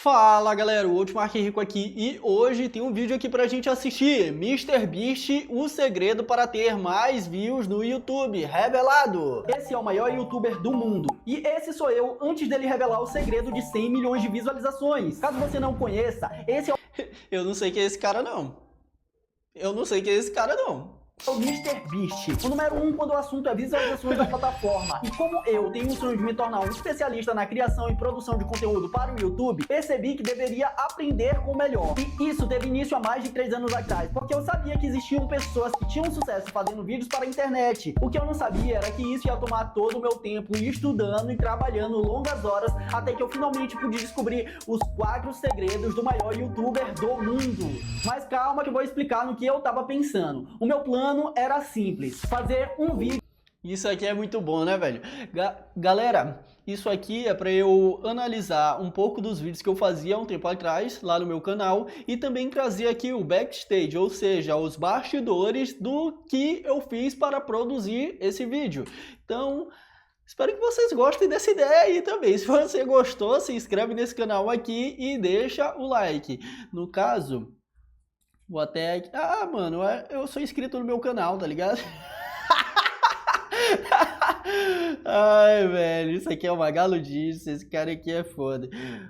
Fala galera, o Ultimark Rico aqui e hoje tem um vídeo aqui pra gente assistir. MrBeast, o segredo para ter mais views no YouTube, revelado. Esse é o maior youtuber do mundo e esse sou eu antes dele revelar o segredo de 100 milhões de visualizações. Caso você não conheça, esse é o... Eu não sei quem é esse cara não. O MrBeast, o número 1 quando o assunto é visualizações da plataforma. E como eu tenho o sonho de me tornar um especialista na criação e produção de conteúdo para o YouTube, percebi que deveria aprender com o melhor. E isso teve início há mais de 3 anos atrás, porque eu sabia que existiam pessoas que tinham sucesso fazendo vídeos para a internet. O que eu não sabia era que isso ia tomar todo o meu tempo estudando e trabalhando longas horas, até que eu finalmente pude descobrir os 4 segredos do maior youtuber do mundo. Mas calma que eu vou explicar no que eu tava pensando. O meu plano era simples, fazer um vídeo. Isso aqui é muito bom, né, velho? Galera, isso aqui é para eu analisar um pouco dos vídeos que eu fazia há um tempo atrás, lá no meu canal, e também trazer aqui o backstage, ou seja, os bastidores do que eu fiz para produzir esse vídeo. Então, espero que vocês gostem dessa ideia aí também. Se você gostou, se inscreve nesse canal aqui e deixa o like. No caso... Vou até... Ah, mano, eu sou inscrito no meu canal, tá ligado? Ai, velho, isso aqui é uma galudice, esse cara aqui é foda.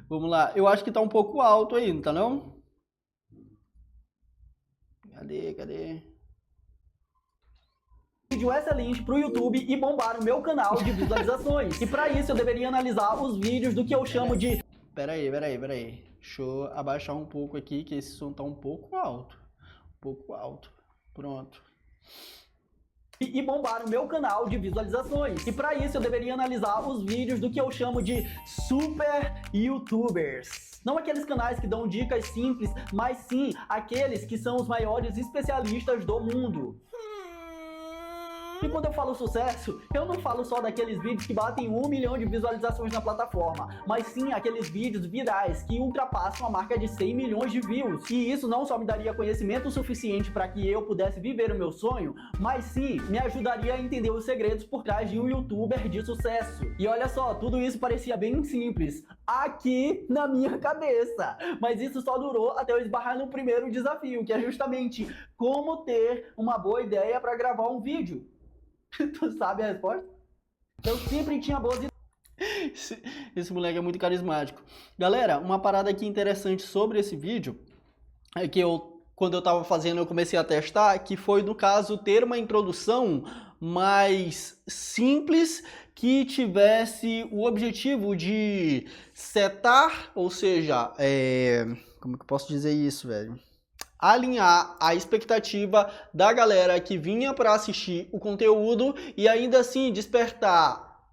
Vamos lá, eu acho que tá um pouco alto aí, não tá não? Cadê? Vídeo excelente pro YouTube e bombar o meu canal de visualizações. E pra isso eu deveria analisar os vídeos do que eu chamo de... Peraí. Deixa eu abaixar um pouco aqui, que esse som tá um pouco alto. Pronto. E bombar o meu canal de visualizações. E para isso eu deveria analisar os vídeos do que eu chamo de super youtubers. Não aqueles canais que dão dicas simples, mas sim aqueles que são os maiores especialistas do mundo. E quando eu falo sucesso, eu não falo só daqueles vídeos que batem 1 milhão de visualizações na plataforma, mas sim aqueles vídeos virais que ultrapassam a marca de 100 milhões de views. E isso não só me daria conhecimento suficiente para que eu pudesse viver o meu sonho, mas sim me ajudaria a entender os segredos por trás de um youtuber de sucesso. E olha só, tudo isso parecia bem simples aqui na minha cabeça, mas isso só durou até eu esbarrar no primeiro desafio, que é justamente como ter uma boa ideia para gravar um vídeo. Tu sabe a resposta? Eu sempre tinha boas ideias. Esse moleque é muito carismático. Galera, uma parada aqui interessante sobre esse vídeo é que quando eu tava fazendo, eu comecei a testar, que foi, no caso, ter uma introdução mais simples que tivesse o objetivo de setar, ou seja, como que eu posso dizer isso, velho? Alinhar a expectativa da galera que vinha para assistir o conteúdo e ainda assim despertar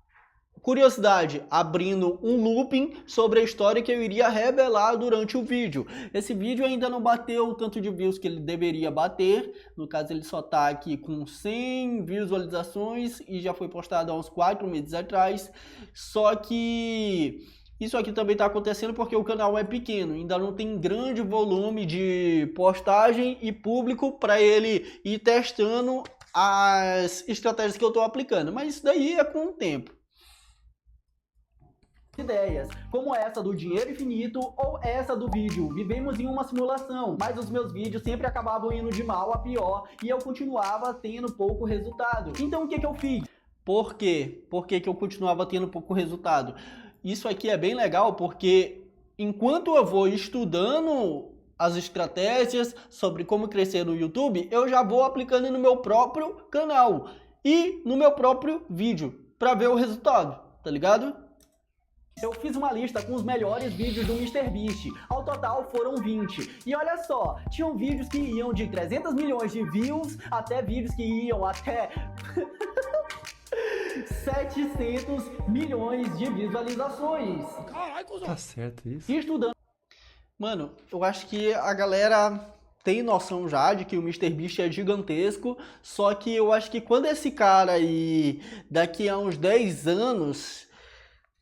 curiosidade, abrindo um looping sobre a história que eu iria revelar durante o vídeo. Esse vídeo ainda não bateu o tanto de views que ele deveria bater, no caso ele só tá aqui com 100 visualizações e já foi postado há uns 4 meses atrás, só que... Isso aqui também está acontecendo porque o canal é pequeno, ainda não tem grande volume de postagem e público para ele ir testando as estratégias que eu estou aplicando, mas isso daí é com o tempo. Ideias, como essa do dinheiro infinito ou essa do vídeo, vivemos em uma simulação, mas os meus vídeos sempre acabavam indo de mal a pior e eu continuava tendo pouco resultado. Então o que eu fiz? Por quê? Por que eu continuava tendo pouco resultado? Isso aqui é bem legal porque enquanto eu vou estudando as estratégias sobre como crescer no YouTube, eu já vou aplicando no meu próprio canal e no meu próprio vídeo para ver o resultado, tá ligado? Eu fiz uma lista com os melhores vídeos do MrBeast, ao total foram 20. E olha só, tinham vídeos que iam de 300 milhões de views até vídeos que iam até... 700 milhões de visualizações. Caralho, tá certo isso? Estudando. Mano, eu acho que a galera tem noção já de que o MrBeast é gigantesco, só que eu acho que quando esse cara aí, daqui a uns 10 anos,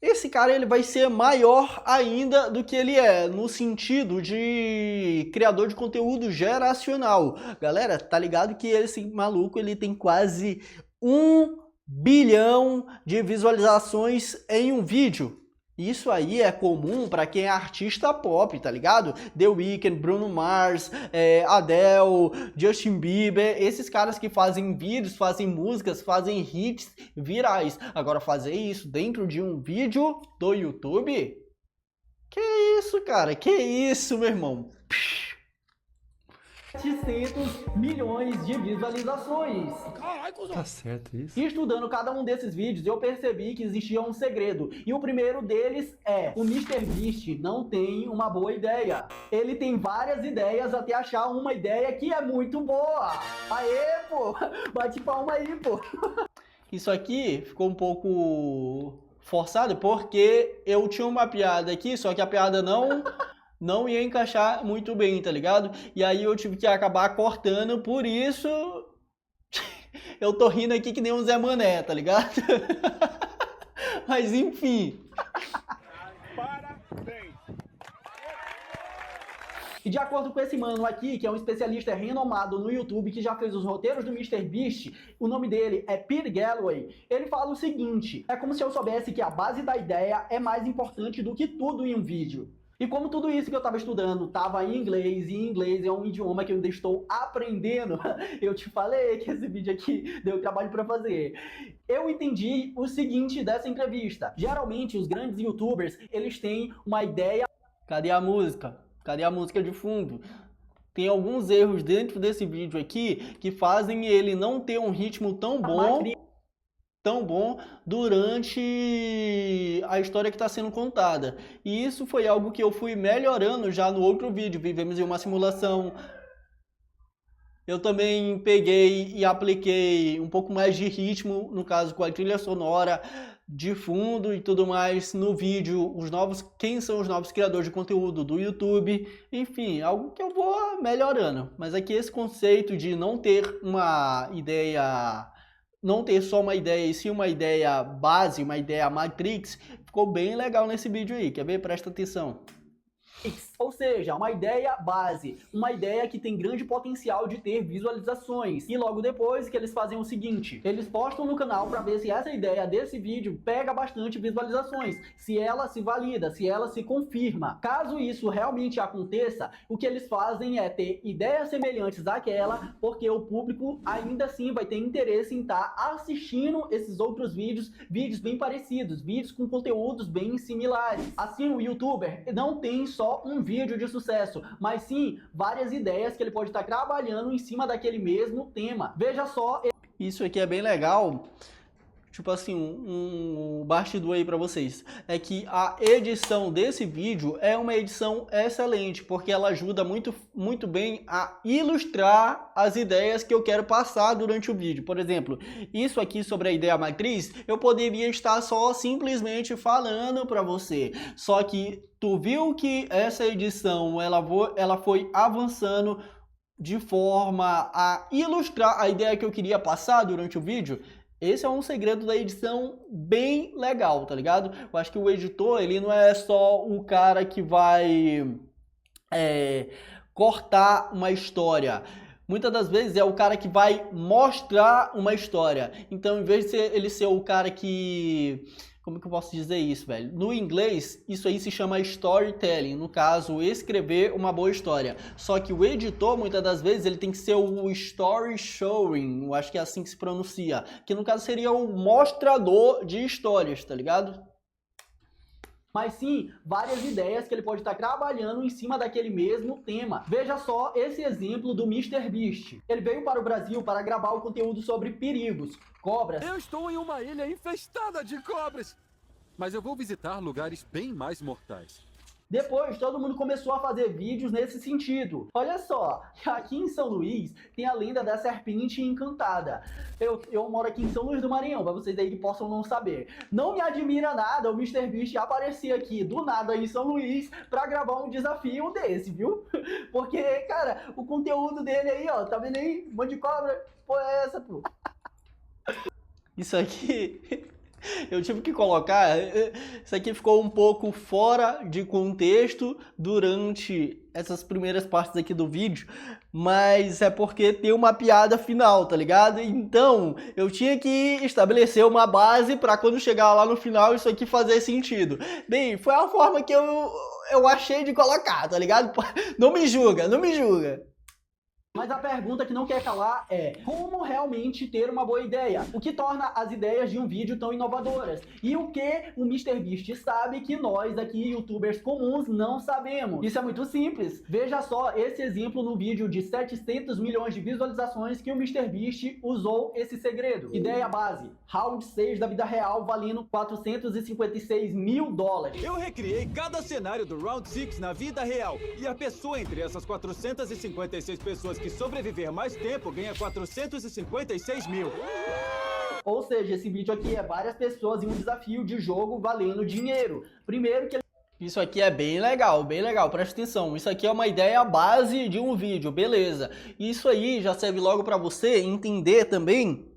esse cara ele vai ser maior ainda do que ele é, no sentido de criador de conteúdo geracional. Galera, tá ligado que esse maluco ele tem quase 1 bilhão de visualizações em um vídeo. Isso aí é comum pra quem é artista pop, tá ligado? The Weeknd, Bruno Mars, Adele, Justin Bieber, esses caras que fazem vídeos, fazem músicas, fazem hits virais. Agora fazer isso dentro de um vídeo do YouTube? Que isso, cara? Que isso, meu irmão? 700 milhões de visualizações. Tá certo isso? E estudando cada um desses vídeos, eu percebi que existia um segredo. E o primeiro deles é: o MrBeast não tem uma boa ideia. Ele tem várias ideias até achar uma ideia que é muito boa. Aê, pô! Bate palma aí, pô! Isso aqui ficou um pouco forçado porque eu tinha uma piada aqui, só que a piada não ia encaixar muito bem, tá ligado? E aí eu tive que acabar cortando, por isso eu tô rindo aqui que nem um Zé Mané, tá ligado? Mas enfim. Parabéns! E de acordo com esse mano aqui, que é um especialista renomado no YouTube, que já fez os roteiros do MrBeast, o nome dele é Peter Galloway, ele fala o seguinte: é como se eu soubesse que a base da ideia é mais importante do que tudo em um vídeo. E como tudo isso que eu estava estudando estava em inglês, e inglês é um idioma que eu ainda estou aprendendo, eu te falei que esse vídeo aqui deu trabalho para fazer. Eu entendi o seguinte dessa entrevista: geralmente os grandes youtubers, eles têm uma ideia... Cadê a música? Cadê a música de fundo? Tem alguns erros dentro desse vídeo aqui que fazem ele não ter um ritmo tão bom durante a história que está sendo contada. E isso foi algo que eu fui melhorando já no outro vídeo, Vivemos em uma Simulação. Eu também peguei e apliquei um pouco mais de ritmo, no caso com a trilha sonora de fundo e tudo mais no vídeo, quem são os novos criadores de conteúdo do YouTube, enfim, algo que eu vou melhorando. Mas aqui esse conceito de não ter uma ideia... não ter só uma ideia, e sim uma ideia base, uma ideia matrix, ficou bem legal nesse vídeo aí. Quer ver? Presta atenção. Ou seja, uma ideia base, uma ideia que tem grande potencial de ter visualizações. E logo depois que eles fazem o seguinte: eles postam no canal para ver se essa ideia desse vídeo pega bastante visualizações, se ela se valida, se ela se confirma. Caso isso realmente aconteça, o que eles fazem é ter ideias semelhantes àquela, porque o público ainda assim vai ter interesse em estar assistindo esses outros vídeos bem parecidos, vídeos com conteúdos bem similares. Assim, o youtuber não tem só um vídeo de sucesso, mas sim várias ideias que ele pode estar trabalhando em cima daquele mesmo tema. Veja só, isso aqui é bem legal, tipo assim, um bastidor aí pra vocês, é que a edição desse vídeo é uma edição excelente, porque ela ajuda muito bem a ilustrar as ideias que eu quero passar durante o vídeo. Por exemplo, isso aqui sobre a ideia matriz, eu poderia estar só simplesmente falando pra você, só que tu viu que essa edição, ela foi avançando de forma a ilustrar a ideia que eu queria passar durante o vídeo. Esse é um segredo da edição bem legal, tá ligado? Eu acho que o editor, ele não é só o cara que vai cortar uma história. Muitas das vezes é o cara que vai mostrar uma história. Então, em vez de ele ser o cara que... Como que eu posso dizer isso, velho? No inglês, isso aí se chama storytelling. No caso, escrever uma boa história. Só que o editor, muitas das vezes, ele tem que ser o story showing. Eu acho que é assim que se pronuncia. Que no caso seria o mostrador de histórias, tá ligado? Mas sim, várias ideias que ele pode estar trabalhando em cima daquele mesmo tema. Veja só esse exemplo do MrBeast. Ele veio para o Brasil para gravar o conteúdo sobre perigos, cobras. Eu estou em uma ilha infestada de cobras, mas eu vou visitar lugares bem mais mortais. Depois, todo mundo começou a fazer vídeos nesse sentido. Olha só, aqui em São Luís tem a lenda da serpente encantada. Eu moro aqui em São Luís do Maranhão, para vocês aí que possam não saber. Não me admira nada o MrBeast aparecer aqui do nada em São Luís para gravar um desafio desse, viu? Porque, cara, o conteúdo dele aí, ó, tá vendo aí? Um monte de cobra. Pô, é essa, pô? Isso aqui Eu tive que colocar, isso aqui ficou um pouco fora de contexto durante essas primeiras partes aqui do vídeo, mas é porque tem uma piada final, tá ligado? Então, eu tinha que estabelecer uma base para quando chegar lá no final isso aqui fazer sentido. Bem, foi a forma que eu achei de colocar, tá ligado? Não me julga, não me julga. Mas a pergunta que não quer calar é: como realmente ter uma boa ideia? O que torna as ideias de um vídeo tão inovadoras? E o que o MrBeast sabe que nós aqui, youtubers comuns, não sabemos? Isso é muito simples. Veja só esse exemplo no vídeo de 700 milhões de visualizações que o MrBeast usou esse segredo. Ideia base: round 6 da vida real valendo 456 mil dólares. Eu recriei cada cenário do Round 6 na vida real. E a pessoa entre essas 456 pessoas que sobreviver mais tempo ganha 456 mil. Ou seja, esse vídeo aqui é várias pessoas em um desafio de jogo valendo dinheiro. Primeiro que Isso aqui é bem legal, presta atenção. Isso aqui é uma ideia base de um vídeo, beleza. Isso aí já serve logo para você entender também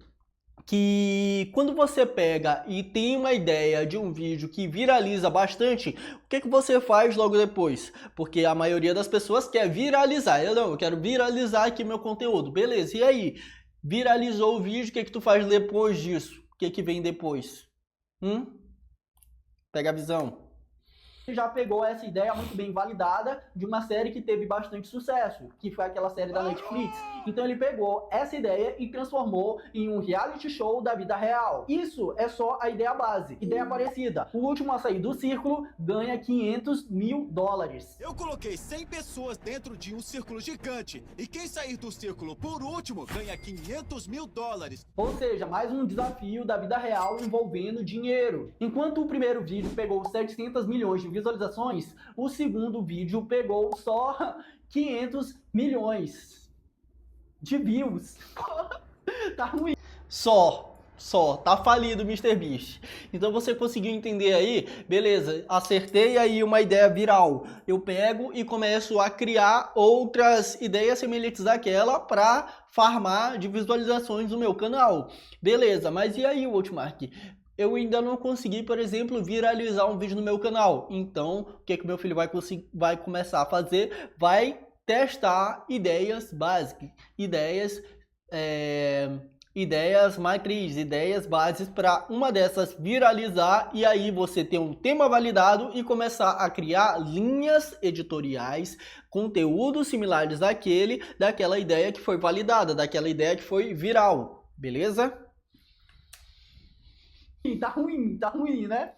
que quando você pega e tem uma ideia de um vídeo que viraliza bastante, o que você faz logo depois? Porque a maioria das pessoas quer viralizar. Eu quero viralizar aqui meu conteúdo. Beleza, e aí? Viralizou o vídeo, o que tu faz depois disso? O que vem depois? Pega a visão. já pegou essa ideia muito bem validada de uma série que teve bastante sucesso, que foi aquela série da Netflix. Então ele pegou essa ideia e transformou em um reality show da vida real. Isso é só a ideia base. Ideia parecida: o último a sair do círculo ganha 500 mil dólares. Eu coloquei 100 pessoas dentro de um círculo gigante, e quem sair do círculo por último ganha 500 mil dólares. Ou seja, mais um desafio da vida real envolvendo dinheiro. Enquanto o primeiro vídeo pegou 700 milhões de visualizações, o segundo vídeo pegou só 500 milhões de views. Tá ruim. Tá falido o MrBeast. Então você conseguiu entender aí? Beleza, acertei aí uma ideia viral. Eu pego e começo a criar outras ideias semelhantes àquela para farmar de visualizações no meu canal. Beleza, mas e aí, Hotmart? Eu ainda não consegui, por exemplo, viralizar um vídeo no meu canal. Então, o que meu filho vai começar a fazer? Vai testar ideias básicas, ideias matriz, ideias bases para uma dessas viralizar, e aí você ter um tema validado e começar a criar linhas editoriais, conteúdos similares daquela ideia que foi validada, daquela ideia que foi viral, beleza? Tá ruim, né?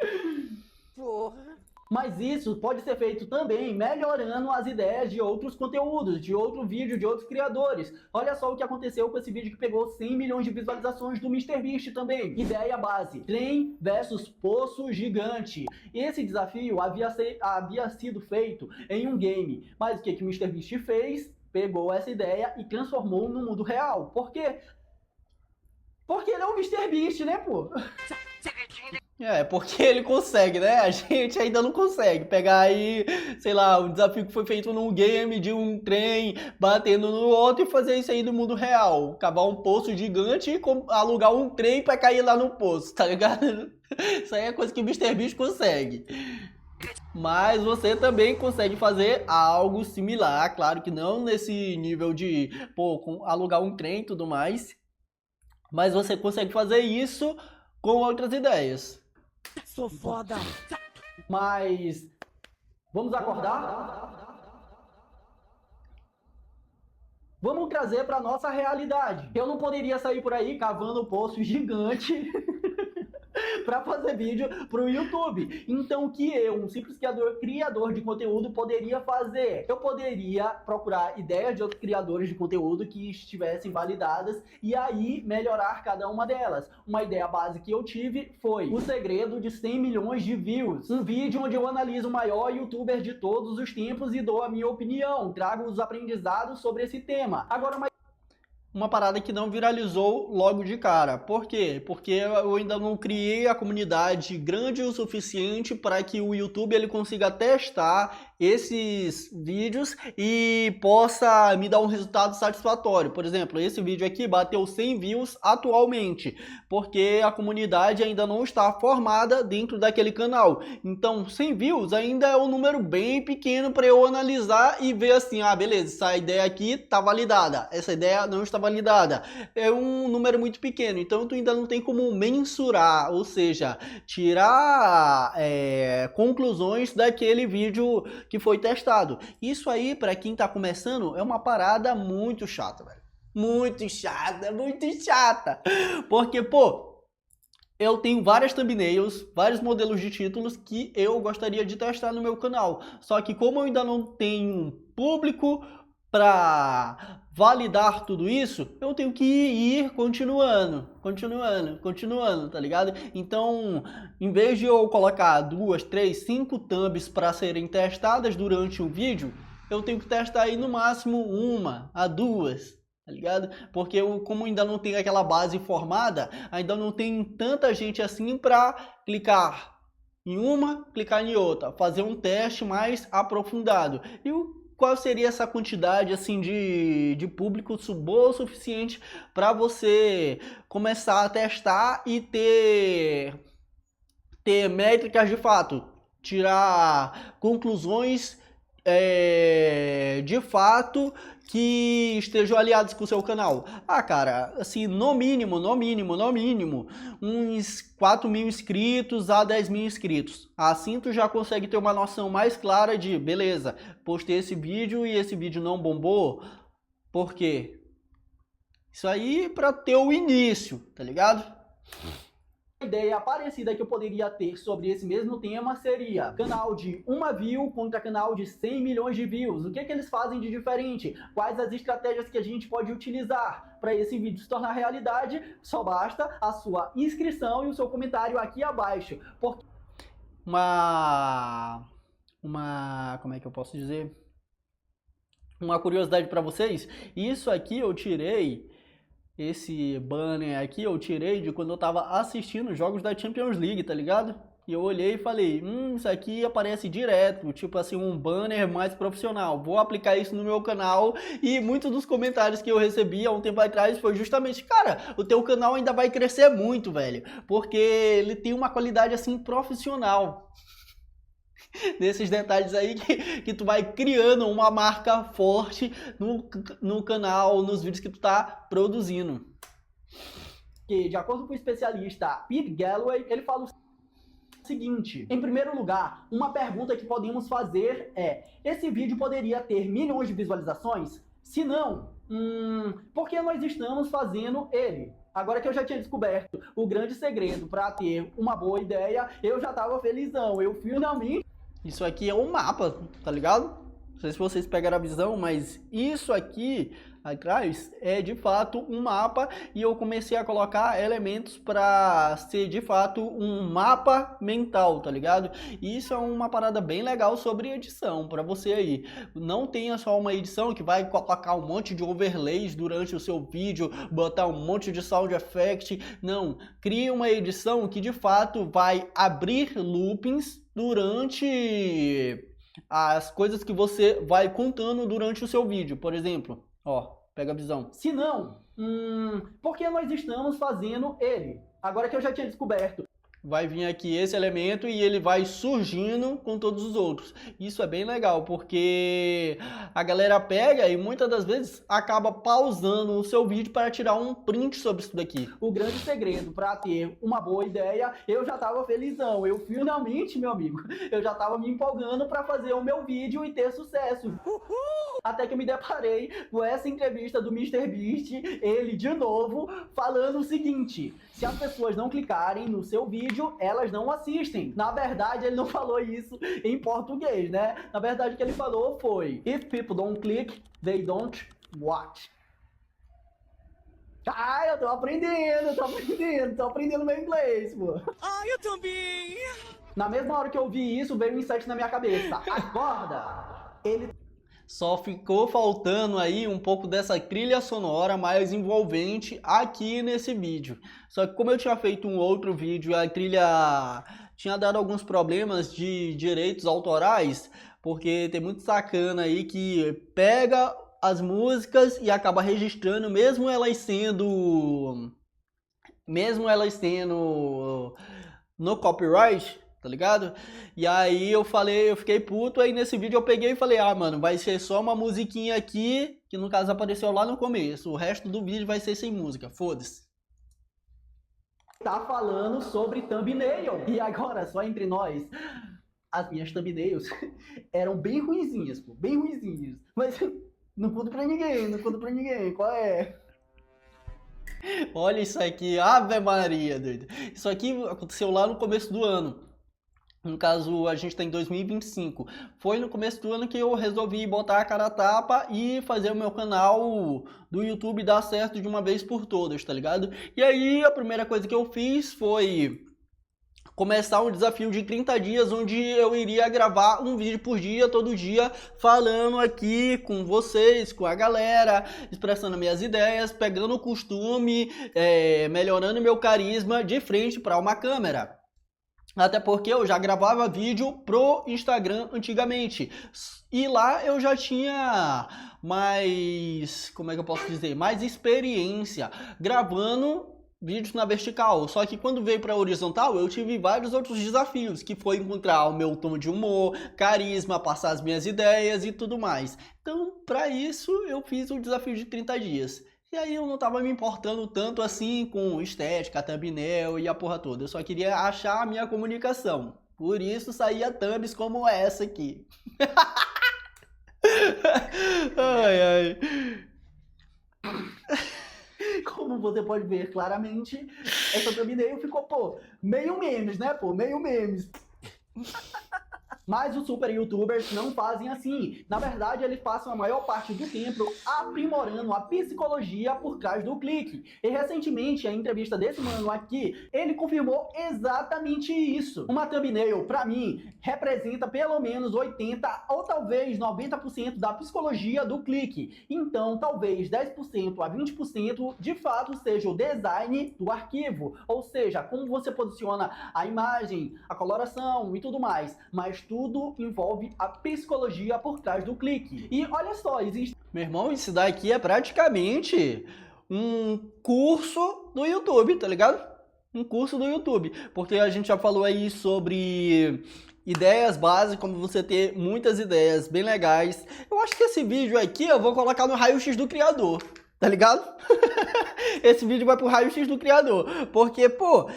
Porra. Mas isso pode ser feito também melhorando as ideias de outros conteúdos, de outro vídeo, de outros criadores. Olha só o que aconteceu com esse vídeo que pegou 100 milhões de visualizações do MrBeast também. Ideia base: trem versus poço gigante. Esse desafio havia sido feito em um game. Mas o que o MrBeast fez? Pegou essa ideia e transformou no mundo real. Por quê? Porque ele é o MrBeast, né, pô? Porque ele consegue, né? A gente ainda não consegue pegar aí, sei lá, um desafio que foi feito num game de um trem batendo no outro e fazer isso aí no mundo real. Cavar um poço gigante e alugar um trem pra cair lá no poço, tá ligado? Isso aí é coisa que o MrBeast consegue. Mas você também consegue fazer algo similar, claro que não nesse nível de, alugar um trem e tudo mais. Mas você consegue fazer isso com outras ideias. Sou foda. Mas vamos acordar? Vamos trazer para nossa realidade. Eu não poderia sair por aí cavando um poço gigante para fazer vídeo pro YouTube. Então o que eu, um simples criador de conteúdo, poderia fazer? Eu poderia procurar ideias de outros criadores de conteúdo que estivessem validadas e aí melhorar cada uma delas. Uma ideia base que eu tive foi o segredo de 100 milhões de views. Um vídeo onde eu analiso o maior youtuber de todos os tempos e dou a minha opinião, trago os aprendizados sobre esse tema. Agora, uma parada que não viralizou logo de cara. Por quê? Porque eu ainda não criei a comunidade grande o suficiente para que o YouTube ele consiga testar esses vídeos e possa me dar um resultado satisfatório. Por exemplo, esse vídeo aqui bateu 100 views atualmente, porque a comunidade ainda não está formada dentro daquele canal. Então 100 views ainda é um número bem pequeno para eu analisar e ver assim, ah, beleza, essa ideia aqui está validada, essa ideia não está validada. É um número muito pequeno, então tu ainda não tem como mensurar, ou seja, tirar conclusões daquele vídeo que foi testado. Isso aí, para quem tá começando, é uma parada muito chata, velho. Muito chata, muito chata. Porque, pô, eu tenho várias thumbnails, vários modelos de títulos que eu gostaria de testar no meu canal. Só que como eu ainda não tenho público para validar tudo isso, eu tenho que ir continuando, tá ligado? Então, em vez de eu colocar 2, 3, 5 thumbs para serem testadas durante o vídeo, eu tenho que testar aí no máximo 1 a 2, tá ligado? Porque eu, como ainda não tenho aquela base formada, ainda não tem tanta gente assim para clicar em uma, clicar em outra, fazer um teste mais aprofundado. E qual seria essa quantidade assim de público boa o suficiente para você começar a testar e ter métricas de fato, tirar conclusões de fato que estejam aliados com o seu canal? Ah, cara, assim, no mínimo, uns 4 mil inscritos a 10 mil inscritos. Assim tu já consegue ter uma noção mais clara de, beleza, postei esse vídeo e esse vídeo não bombou. Por quê? Isso aí para ter o início, tá ligado? A ideia parecida que eu poderia ter sobre esse mesmo tema seria canal de 1 view contra canal de 100 milhões de views. O que eles fazem de diferente? Quais as estratégias que a gente pode utilizar para esse vídeo se tornar realidade? Só basta a sua inscrição e o seu comentário aqui abaixo. Porque como é que eu posso dizer? Uma curiosidade para vocês. Isso aqui eu tirei. Esse banner aqui eu tirei de quando eu tava assistindo jogos da Champions League, tá ligado? E eu olhei e falei, isso aqui aparece direto, tipo assim, um banner mais profissional. Vou aplicar isso no meu canal. E muitos dos comentários que eu recebi há um tempo atrás foi justamente, cara, o teu canal ainda vai crescer muito, velho. Porque ele tem uma qualidade assim profissional. Desses detalhes aí que tu vai criando uma marca forte no canal, nos vídeos que tu tá produzindo. que, de acordo com o especialista Pete Galloway, ele fala o seguinte: em primeiro lugar, uma pergunta que podemos fazer é: esse vídeo poderia ter milhões de visualizações? Se não, por que nós estamos fazendo ele? Agora que eu já tinha descoberto o grande segredo para ter uma boa ideia, eu já tava felizão. Eu finalmente... Isso aqui é um mapa, tá ligado? Não sei se vocês pegaram a visão, mas isso aqui atrás é de fato um mapa e eu comecei a colocar elementos para ser de fato um mapa mental, tá ligado? E isso é uma parada bem legal sobre edição para você aí. Não tenha só uma edição que vai colocar um monte de overlays durante o seu vídeo, botar um monte de sound effect. Não, crie uma edição que de fato vai abrir loopings durante as coisas que você vai contando durante o seu vídeo. Por exemplo, ó, pega a visão. Se não, por que nós estamos fazendo ele? Agora que eu já tinha descoberto. Vai vir aqui esse elemento e ele vai surgindo com todos os outros. Isso é bem legal, porque a galera pega e muitas das vezes acaba pausando o seu vídeo para tirar um print sobre isso daqui. O grande segredo para ter uma boa ideia, eu já tava felizão. Eu finalmente, meu amigo, eu já tava me empolgando para fazer o meu vídeo e ter sucesso. Até que eu me deparei com essa entrevista do MrBeast, ele de novo, falando o seguinte: se as pessoas não clicarem no seu vídeo, elas não assistem. Na verdade, ele não falou isso em português, né? Na verdade, o que ele falou foi: if people don't click, they don't watch. Ah, eu tô aprendendo meu inglês, pô. Ah, eu também! Na mesma hora que eu ouvi isso, veio um insight na minha cabeça. Acorda! Ele... Só ficou faltando aí um pouco dessa trilha sonora mais envolvente aqui nesse vídeo. Só que como eu tinha feito um outro vídeo, a trilha tinha dado alguns problemas de direitos autorais, Porque tem muito sacana aí que pega as músicas e acaba registrando, mesmo elas sendo no copyright, tá ligado? E aí eu fiquei puto, aí nesse vídeo eu peguei e falei, mano, vai ser só uma musiquinha aqui, que no caso apareceu lá no começo, o resto do vídeo vai ser sem música, foda-se. Tá falando sobre thumbnail. E agora, só entre nós, as minhas thumbnails eram bem ruinzinhas, pô, bem ruinzinhas. Mas não conto pra ninguém, qual é? Olha isso aqui, Ave Maria, doido. Isso aqui aconteceu lá no começo do ano. No caso, a gente tá em 2025. Foi no começo do ano que eu resolvi botar a cara a tapa e fazer o meu canal do YouTube dar certo de uma vez por todas, tá ligado? E aí, a primeira coisa que eu fiz foi começar um desafio de 30 dias, onde eu iria gravar um vídeo por dia, todo dia, falando aqui com vocês, com a galera, expressando minhas ideias, pegando o costume, melhorando meu carisma de frente para uma câmera. Até porque eu já gravava vídeo pro Instagram antigamente. E lá eu já tinha mais, como é que eu posso dizer, mais experiência gravando vídeos na vertical. Só que quando veio para horizontal, eu tive vários outros desafios, que foi encontrar o meu tom de humor, carisma, passar as minhas ideias e tudo mais. Então, para isso, eu fiz o desafio de 30 dias. E aí eu não tava me importando tanto assim com estética, thumbnail e a porra toda. Eu só queria achar a minha comunicação. Por isso saía thumbs como essa aqui. Ai, ai. Como você pode ver claramente, essa thumbnail ficou, pô, meio memes, né, pô, meio memes. Mas os super youtubers não fazem assim. Na verdade, eles passam a maior parte do tempo aprimorando a psicologia por trás do clique. E recentemente, a entrevista desse mano aqui, ele confirmou exatamente isso. Uma thumbnail, pra mim, representa pelo menos 80% ou talvez 90% da psicologia do clique. Então, talvez 10% a 20% de fato seja o design do arquivo. Ou seja, como você posiciona a imagem, a coloração e tudo mais. Mas tudo envolve a psicologia por trás do clique. E olha só, existe... Meu irmão, isso daqui é praticamente um curso do YouTube, tá ligado? Um curso do YouTube. Porque a gente já falou aí sobre ideias básicas, como você ter muitas ideias bem legais. Eu acho que esse vídeo aqui eu vou colocar no raio-x do criador, tá ligado? Esse vídeo vai pro raio-x do criador. Porque, pô...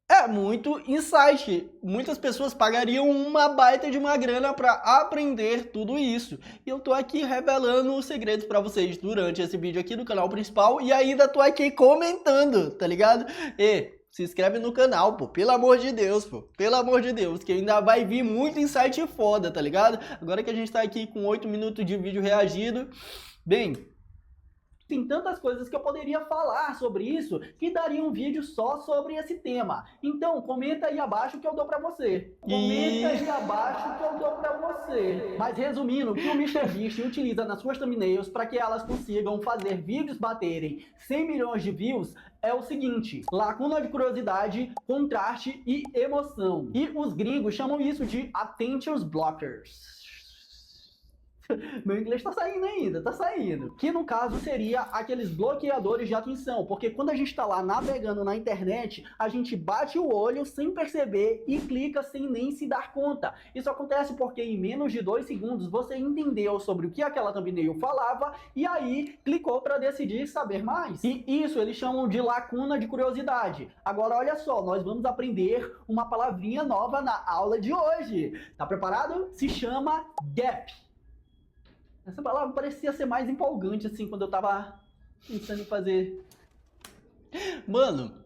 é muito insight. Muitas pessoas pagariam uma baita de uma grana para aprender tudo isso. E eu tô aqui revelando os segredos para vocês durante esse vídeo aqui do canal principal. E ainda tô aqui comentando, tá ligado? E se inscreve no canal, pô. Pelo amor de Deus, pô. Pelo amor de Deus. Que ainda vai vir muito insight foda, tá ligado? Agora que a gente tá aqui com 8 minutos de vídeo reagido. Bem... tem tantas coisas que eu poderia falar sobre isso que daria um vídeo só sobre esse tema. Então, comenta aí abaixo que eu dou pra você. Comenta aí abaixo que eu dou pra você. Mas resumindo, o que o MrBeast utiliza nas suas thumbnails para que elas consigam fazer vídeos baterem 100 milhões de views é o seguinte: lacuna de curiosidade, contraste e emoção. E os gringos chamam isso de attention blockers. Meu inglês tá saindo ainda, tá saindo. Que no caso seria aqueles bloqueadores de atenção, porque quando a gente tá lá navegando na internet, a gente bate o olho sem perceber e clica sem nem se dar conta. Isso acontece porque em menos de 2 segundos você entendeu sobre o que aquela thumbnail falava e aí clicou para decidir saber mais. E isso eles chamam de lacuna de curiosidade. Agora olha só, nós vamos aprender uma palavrinha nova na aula de hoje. Tá preparado? Se chama gap. Essa palavra parecia ser mais empolgante, assim, quando eu tava pensando em fazer. Mano,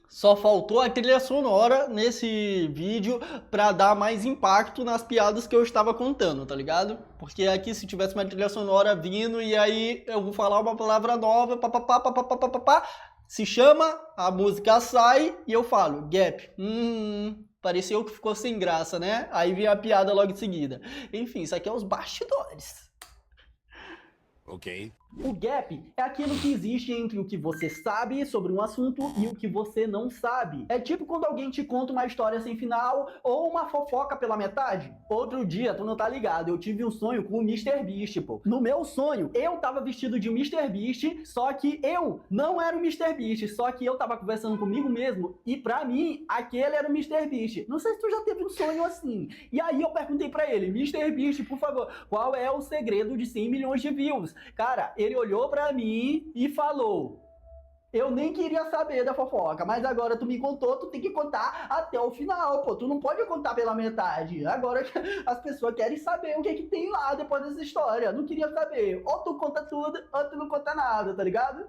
só faltou a trilha sonora nesse vídeo pra dar mais impacto nas piadas que eu estava contando, tá ligado? Porque aqui se tivesse uma trilha sonora vindo e aí eu vou falar uma palavra nova, se chama, a música sai e eu falo, gap. Pareceu que ficou sem graça, né? Aí vem a piada logo em seguida. Enfim, isso aqui é os bastidores. Ok. O gap é aquilo que existe entre o que você sabe sobre um assunto e o que você não sabe. É tipo quando alguém te conta uma história sem final ou uma fofoca pela metade. Outro dia, tu não tá ligado, eu tive um sonho com o Mr. Beast, pô. No meu sonho, eu tava vestido de Mr. Beast, só que eu não era o Mr. Beast, só que eu tava conversando comigo mesmo e pra mim, aquele era o Mr. Beast. Não sei se tu já teve um sonho assim. E aí eu perguntei pra ele, Mr. Beast, por favor, qual é o segredo de 100 milhões de views? Cara, ele olhou pra mim e falou: eu nem queria saber da fofoca, mas agora tu me contou, tu tem que contar até o final, pô. Tu não pode contar pela metade. Agora as pessoas querem saber o que tem lá depois dessa história. Não queria saber. Ou tu conta tudo, ou tu não conta nada, tá ligado?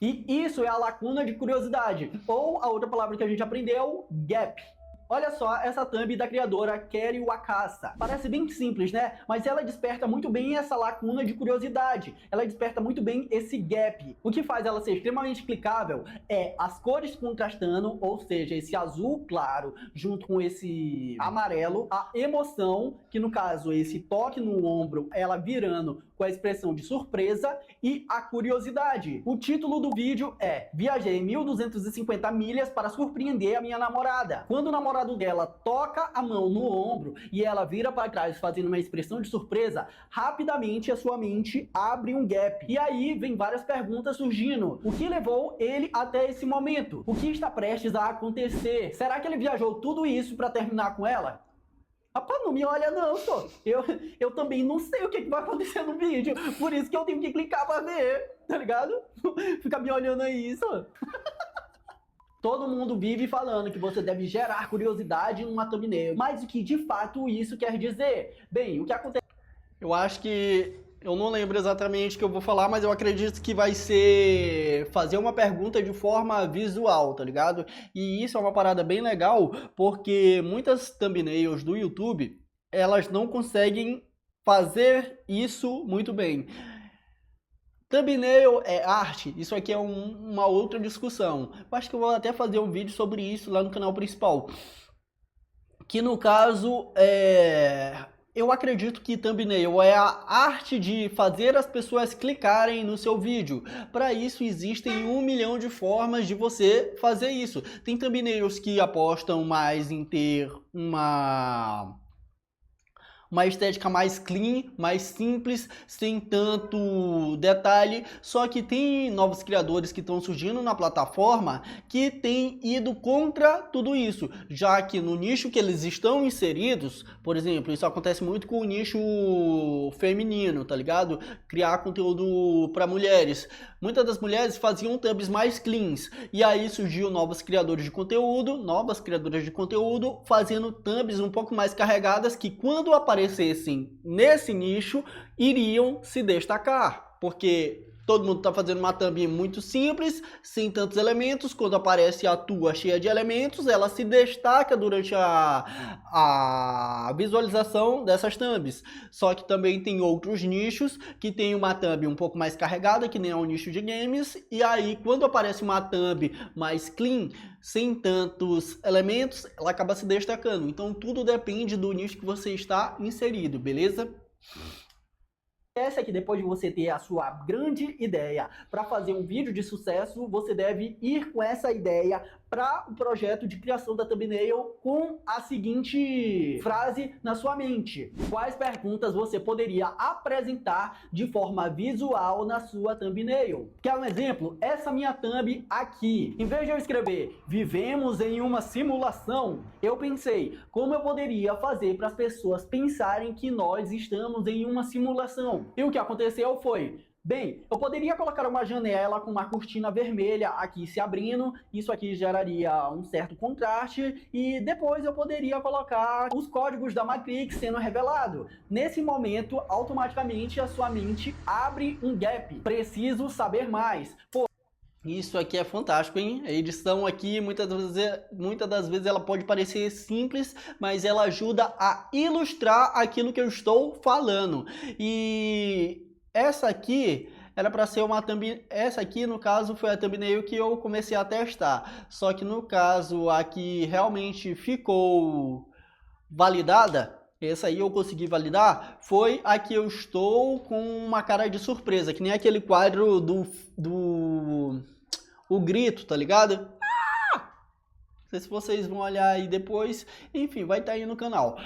E isso é a lacuna de curiosidade. Ou a outra palavra que a gente aprendeu, gap. Olha só essa thumb da criadora Kerry Wakasa. Parece bem simples, né? Mas ela desperta muito bem essa lacuna de curiosidade. Ela desperta muito bem esse gap. O que faz ela ser extremamente clicável é as cores contrastando, ou seja, esse azul claro junto com esse amarelo, a emoção, que no caso esse toque no ombro, ela virando com a expressão de surpresa, e a curiosidade. O título do vídeo é: viajei 1.250 milhas para surpreender a minha namorada. Quando o namorado dela toca a mão no ombro e ela vira para trás fazendo uma expressão de surpresa, rapidamente a sua mente abre um gap. E aí vem várias perguntas surgindo. O que levou ele até esse momento? O que está prestes a acontecer? Será que ele viajou tudo isso para terminar com ela? Rapaz, não me olha não, pô. Eu também não sei o que vai acontecer no vídeo. Por isso que eu tenho que clicar pra ver, tá ligado? Fica me olhando aí, só. Todo mundo vive falando que você deve gerar curiosidade numa thumbnail. Mas o que de fato isso quer dizer? Bem, o que acontece... Eu acho que... Eu não lembro exatamente o que eu vou falar, mas eu acredito que vai ser fazer uma pergunta de forma visual, tá ligado? E isso é uma parada bem legal, porque muitas thumbnails do YouTube, elas não conseguem fazer isso muito bem. Thumbnail é arte, isso aqui é uma outra discussão. Eu acho que eu vou até fazer um vídeo sobre isso lá no canal principal. Que no caso eu acredito que thumbnail é a arte de fazer as pessoas clicarem no seu vídeo. Para isso existem 1 milhão de formas de você fazer isso. Tem thumbnails que apostam mais em ter uma estética mais clean, mais simples, sem tanto detalhe. Só que tem novos criadores que estão surgindo na plataforma que têm ido contra tudo isso, já que no nicho que eles estão inseridos, por exemplo, isso acontece muito com o nicho feminino, tá ligado? Criar conteúdo para mulheres. Muitas das mulheres faziam thumbs mais cleans, e aí surgiu novas criadoras de conteúdo fazendo thumbs um pouco mais carregadas, que quando aparecessem nesse nicho, iriam se destacar, porque todo mundo está fazendo uma thumb muito simples, sem tantos elementos. Quando aparece a tua cheia de elementos, ela se destaca durante a visualização dessas thumbs. Só que também tem outros nichos que tem uma thumb um pouco mais carregada, que nem é o nicho de games, e aí quando aparece uma thumb mais clean, sem tantos elementos, ela acaba se destacando. Então tudo depende do nicho que você está inserido, beleza? Essa é que depois de você ter a sua grande ideia para fazer um vídeo de sucesso, você deve ir com essa ideia para o projeto de criação da thumbnail com a seguinte frase na sua mente: quais perguntas você poderia apresentar de forma visual na sua thumbnail? Quer um exemplo? Essa minha thumb aqui, em vez de eu escrever "vivemos em uma simulação", eu pensei como eu poderia fazer para as pessoas pensarem que nós estamos em uma simulação. E o que aconteceu foi: bem, eu poderia colocar uma janela com uma cortina vermelha aqui se abrindo, isso aqui geraria um certo contraste, e depois eu poderia colocar os códigos da Matrix sendo revelado. Nesse momento, automaticamente a sua mente abre um gap. Preciso saber mais. Pô, isso aqui é fantástico, hein? A edição aqui, muitas das vezes ela pode parecer simples, mas ela ajuda a ilustrar aquilo que eu estou falando. E essa aqui era para ser uma thumb. Essa aqui, no caso, foi a thumbnail que eu comecei a testar. Só que no caso, a que realmente ficou validada, Essa aí eu consegui validar, foi a que eu estou com uma cara de surpresa, que nem aquele quadro o grito, tá ligado? Não sei se vocês vão olhar aí depois, enfim, vai estar aí no canal.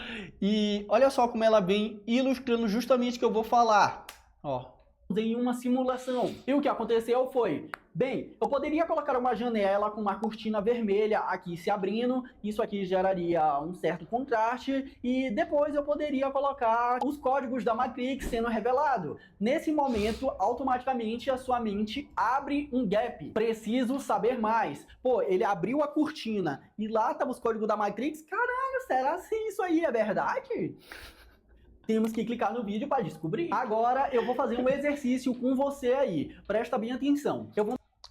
E olha só como ela vem ilustrando justamente o que eu vou falar, ó. Em uma simulação. E o que aconteceu foi, bem, eu poderia colocar uma janela com uma cortina vermelha aqui se abrindo, isso aqui geraria um certo contraste, e depois eu poderia colocar os códigos da Matrix sendo revelado. Nesse momento, automaticamente a sua mente abre um gap. Preciso saber mais. Pô, ele abriu a cortina e lá estavam os códigos da Matrix? Caralho, será assim isso aí é verdade? Temos que clicar no vídeo para descobrir. Agora eu vou fazer um exercício com você aí. Presta bem atenção.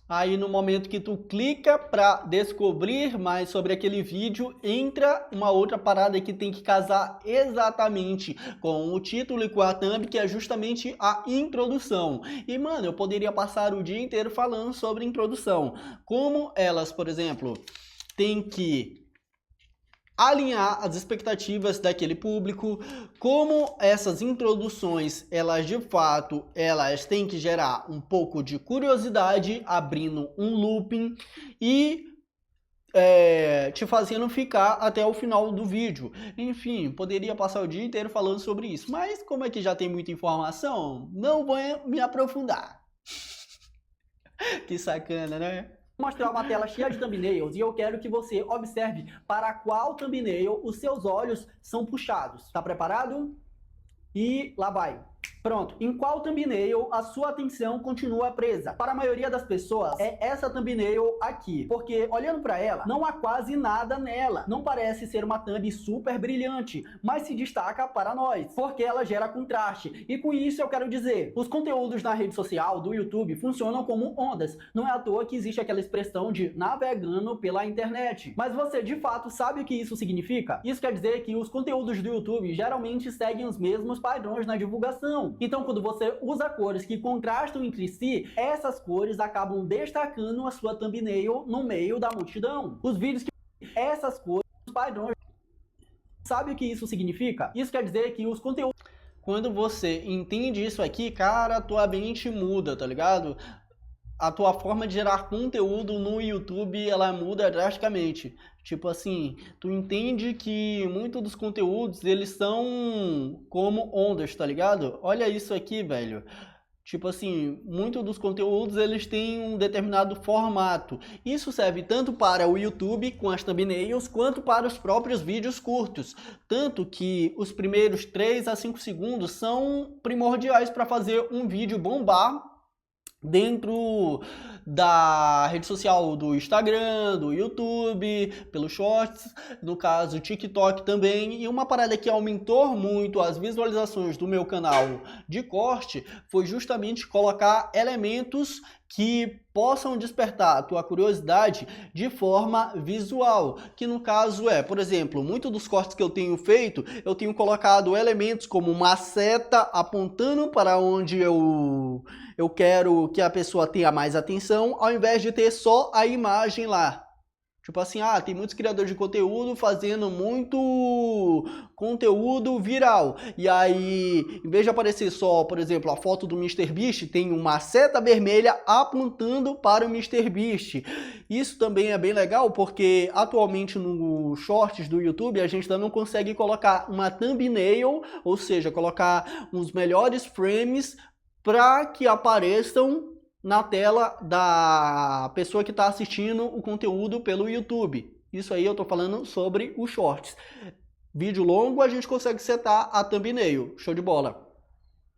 Aí no momento que tu clica para descobrir mais sobre aquele vídeo, entra uma outra parada que tem que casar exatamente com o título e com a thumb, que é justamente a introdução. E mano, eu poderia passar o dia inteiro falando sobre introdução. Como elas, por exemplo, têm que alinhar as expectativas daquele público, como essas introduções, elas de fato, elas têm que gerar um pouco de curiosidade, abrindo um looping e te fazendo ficar até o final do vídeo. Enfim, poderia passar o dia inteiro falando sobre isso, mas como aqui já tem muita informação, não vou me aprofundar. Que sacana, né? Mostrar uma tela cheia de thumbnails e eu quero que você observe para qual thumbnail os seus olhos são puxados. Tá preparado? E lá vai. Pronto, em qual thumbnail a sua atenção continua presa? Para a maioria das pessoas, é essa thumbnail aqui. Porque, olhando para ela, não há quase nada nela. Não parece ser uma thumb super brilhante, mas se destaca para nós, porque ela gera contraste. E com isso eu quero dizer, os conteúdos na rede social do YouTube funcionam como ondas. Não é à toa que existe aquela expressão de navegando pela internet. Mas você, de fato, sabe o que isso significa? Isso quer dizer que os conteúdos do YouTube geralmente seguem os mesmos padrões na divulgação. Então, quando você usa cores que contrastam entre si, essas cores acabam destacando a sua thumbnail no meio da multidão. Os vídeos que essas cores, os padrões, sabe o que isso significa? Isso quer dizer que os conteúdos... Quando você entende isso aqui, cara, a tua mente muda, tá ligado? A tua forma de gerar conteúdo no YouTube, ela muda drasticamente. Tipo assim, tu entende que muitos dos conteúdos, eles são como ondas, tá ligado? Olha isso aqui, velho. Tipo assim, muitos dos conteúdos, eles têm um determinado formato. Isso serve tanto para o YouTube, com as thumbnails, quanto para os próprios vídeos curtos. Tanto que os primeiros 3 a 5 segundos são primordiais para fazer um vídeo bombar dentro da rede social do Instagram, do YouTube, pelos Shorts, no caso TikTok também. E uma parada que aumentou muito as visualizações do meu canal de corte foi justamente colocar elementos que possam despertar a tua curiosidade de forma visual, que no caso é, por exemplo, muito dos cortes que eu tenho feito, eu tenho colocado elementos como uma seta apontando para onde eu quero que a pessoa tenha mais atenção, ao invés de ter só a imagem lá. Tipo assim, tem muitos criadores de conteúdo fazendo muito conteúdo viral. E aí, em vez de aparecer só, por exemplo, a foto do MrBeast, tem uma seta vermelha apontando para o MrBeast. Isso também é bem legal, porque atualmente no Shorts do YouTube, a gente ainda não consegue colocar uma thumbnail, ou seja, colocar uns melhores frames para que apareçam na tela da pessoa que está assistindo o conteúdo pelo YouTube. Isso aí eu estou falando sobre os Shorts. Vídeo longo a gente consegue setar a thumbnail. Show de bola.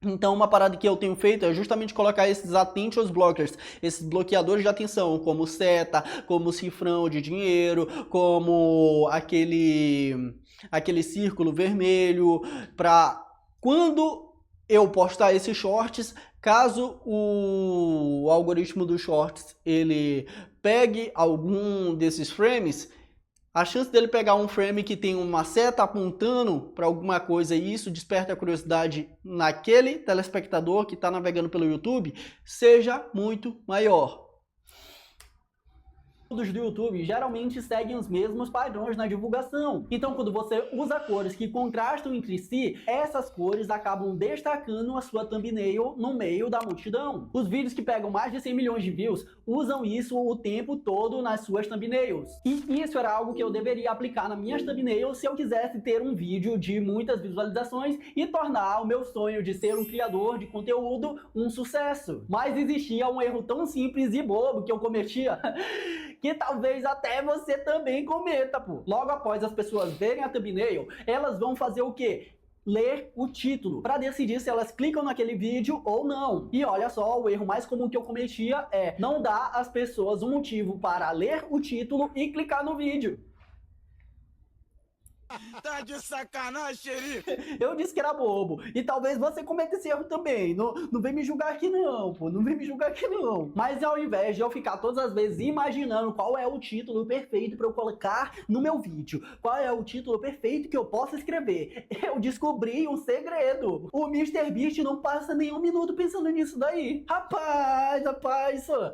Então uma parada que eu tenho feito é justamente colocar esses attention blockers, esses bloqueadores de atenção, como seta, como cifrão de dinheiro, como aquele círculo vermelho, para quando eu postar esses shorts, caso o algoritmo dos shorts ele pegue algum desses frames, a chance dele pegar um frame que tem uma seta apontando para alguma coisa e isso desperta a curiosidade naquele telespectador que está navegando pelo YouTube, seja muito maior. do YouTube geralmente seguem os mesmos padrões na divulgação. Então, quando você usa cores que contrastam entre si, essas cores acabam destacando a sua thumbnail no meio da multidão. Os vídeos que pegam mais de 100 milhões de views usam isso o tempo todo nas suas thumbnails. E isso era algo que eu deveria aplicar nas minhas thumbnails se eu quisesse ter um vídeo de muitas visualizações e tornar o meu sonho de ser um criador de conteúdo um sucesso. Mas existia um erro tão simples e bobo que eu cometia que talvez até você também cometa, pô. Logo após as pessoas verem a thumbnail, elas vão fazer o quê? Ler o título, para decidir se elas clicam naquele vídeo ou não. E olha só, o erro mais comum que eu cometia é não dar às pessoas um motivo para ler o título e clicar no vídeo. Tá de sacanagem, xerife! Eu disse que era bobo. E talvez você cometa esse erro também. Não vem me julgar aqui não, pô. Não vem me julgar aqui não. Mas ao invés de eu ficar todas as vezes imaginando qual é o título perfeito para eu colocar no meu vídeo, qual é o título perfeito que eu possa escrever, eu descobri um segredo. O MrBeast não passa nenhum minuto pensando nisso daí. Rapaz,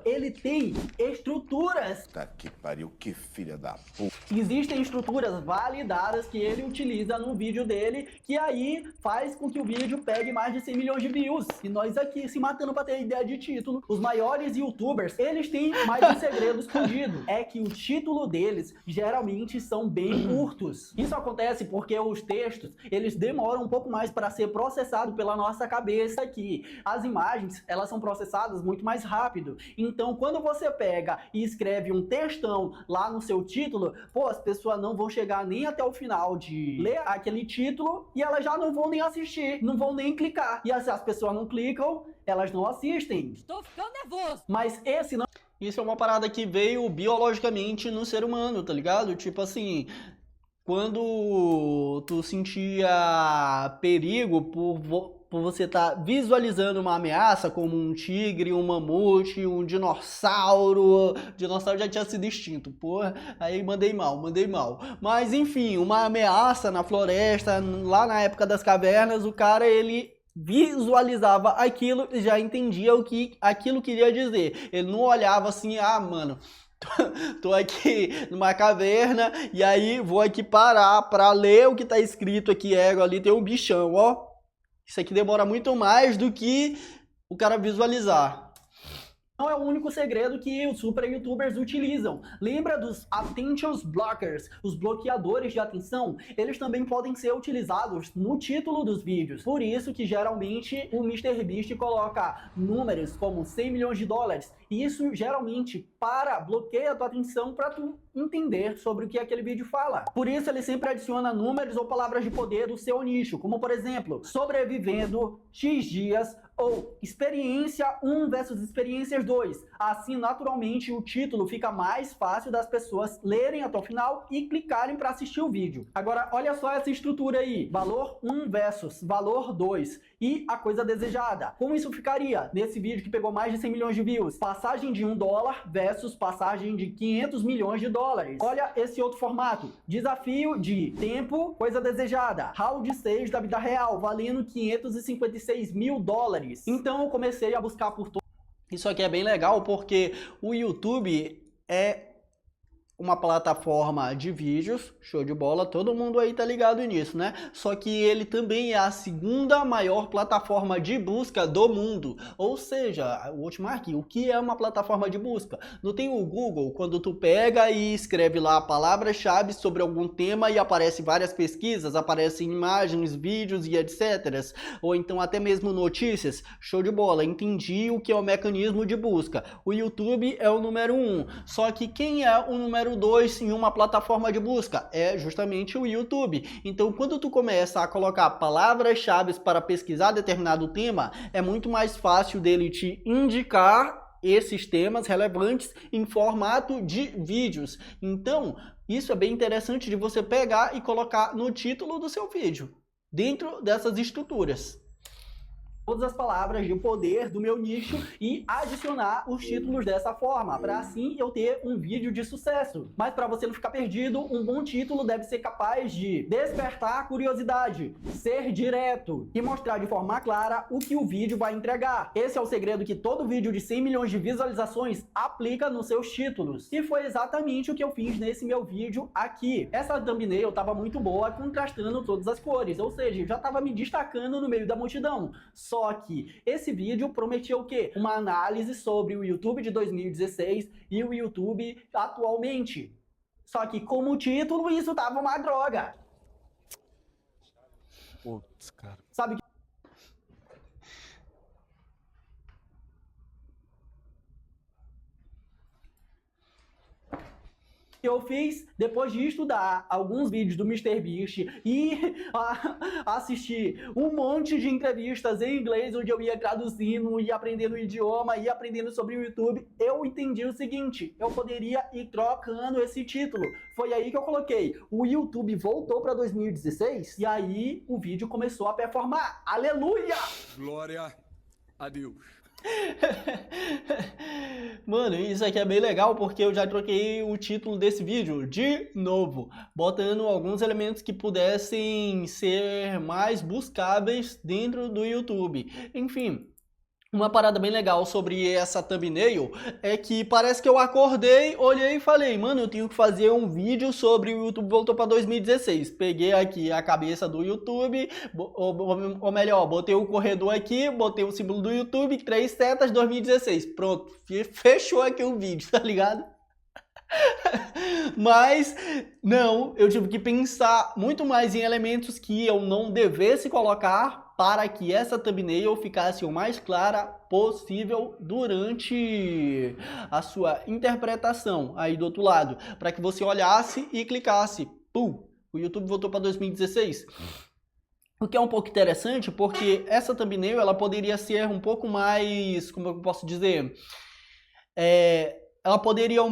ele tem estruturas. Tá que pariu, que filha da puta. Existem estruturas validadas que ele utiliza no vídeo dele, que aí faz com que o vídeo pegue mais de 100 milhões de views. E nós aqui se matando pra ter ideia de título. Os maiores youtubers, eles têm mais um segredo escondido. É que o título deles geralmente são bem curtos. Isso acontece porque os textos, eles demoram um pouco mais para ser processado pela nossa cabeça aqui. As imagens, elas são processadas muito mais rápido. Então, quando você pega e escreve um textão lá no seu título, pô, as pessoas não vão chegar nem até o final de ler aquele título e elas já não vão nem assistir, não vão nem clicar. E se as pessoas não clicam, elas não assistem. Estou ficando nervoso. Mas esse não... Isso é uma parada que veio biologicamente no ser humano, tá ligado? Tipo assim, quando tu sentia perigo por você estar visualizando uma ameaça, como um tigre, um mamute, um dinossauro. O dinossauro já tinha sido extinto, porra. Aí mandei mal. Mas enfim, uma ameaça na floresta, lá na época das cavernas, o cara, ele visualizava aquilo e já entendia o que aquilo queria dizer. Ele não olhava assim, ah, mano, tô aqui numa caverna e aí vou aqui parar pra ler o que tá escrito aqui, ali tem um bichão, ó. Isso aqui demora muito mais do que o cara visualizar. Não é o único segredo que os super youtubers utilizam. Lembra dos attention blockers, os bloqueadores de atenção? Eles também podem ser utilizados no título dos vídeos. Por isso que geralmente o MrBeast coloca números como 100 milhões de dólares. Isso geralmente bloqueia a tua atenção para tu entender sobre o que aquele vídeo fala. Por isso ele sempre adiciona números ou palavras de poder do seu nicho, como por exemplo, sobrevivendo X dias ou experiência 1 versus experiências 2. Assim, naturalmente, o título fica mais fácil das pessoas lerem até o final e clicarem para assistir o vídeo. Agora, olha só essa estrutura aí. Valor 1 versus valor 2. E a coisa desejada. Como isso ficaria nesse vídeo que pegou mais de 100 milhões de views? Passagem de $1 versus passagem de 500 milhões de dólares. Olha esse outro formato. Desafio de tempo, coisa desejada. Round 6 da vida real, valendo 556 mil dólares. Então eu comecei a buscar por todo. Isso aqui é bem legal porque o YouTube é uma plataforma de vídeos, show de bola, todo mundo aí tá ligado nisso, né? Só que ele também é a segunda maior plataforma de busca do mundo. Ou seja, o Hotmart, o que é uma plataforma de busca? Não tem o Google, quando tu pega e escreve lá palavras-chave sobre algum tema e aparece várias pesquisas, aparecem imagens, vídeos e etc. Ou então até mesmo notícias, show de bola, entendi o que é o mecanismo de busca. O YouTube é o número 1, só que quem é o número 2 em uma plataforma de busca? É justamente o YouTube. Então, quando tu começa a colocar palavras-chave para pesquisar determinado tema, é muito mais fácil dele te indicar esses temas relevantes em formato de vídeos. Então, isso é bem interessante de você pegar e colocar no título do seu vídeo, dentro dessas estruturas. todas as palavras do poder do meu nicho e adicionar os títulos dessa forma, para assim eu ter um vídeo de sucesso. Mas para você não ficar perdido, um bom título deve ser capaz de despertar a curiosidade, ser direto e mostrar de forma clara o que o vídeo vai entregar. Esse é o segredo que todo vídeo de 100 milhões de visualizações aplica nos seus títulos. E foi exatamente o que eu fiz nesse meu vídeo aqui. Essa thumbnail estava muito boa, contrastando todas as cores, ou seja, já estava me destacando no meio da multidão. Só que esse vídeo prometia o quê? Uma análise sobre o YouTube de 2016 e o YouTube atualmente. Só que como título, isso tava uma droga. Putz, cara. Sabe que eu fiz depois de estudar alguns vídeos do MrBeast e assistir um monte de entrevistas em inglês, onde eu ia traduzindo e aprendendo o idioma e aprendendo sobre o YouTube, eu entendi o seguinte: eu poderia ir trocando esse título. Foi aí que eu coloquei: o YouTube voltou para 2016 e aí o vídeo começou a performar. Aleluia! Glória a Deus. Mano, isso aqui é bem legal porque eu já troquei o título desse vídeo de novo, botando alguns elementos que pudessem ser mais buscáveis dentro do YouTube. Enfim, uma parada bem legal sobre essa thumbnail é que parece que eu acordei, olhei e falei: mano, eu tenho que fazer um vídeo sobre o YouTube voltou para 2016. Peguei aqui a cabeça do YouTube, ou melhor, botei o corredor aqui, botei o símbolo do YouTube, 3 setas 2016. Pronto, fechou aqui o vídeo, tá ligado? Mas não, eu tive que pensar muito mais em elementos que eu não devesse colocar para que essa thumbnail ficasse o mais clara possível durante a sua interpretação aí do outro lado, para que você olhasse e clicasse, pum, o YouTube voltou para 2016. O que é um pouco interessante, porque essa thumbnail ela poderia ser um pouco mais, como eu posso dizer, ela poderia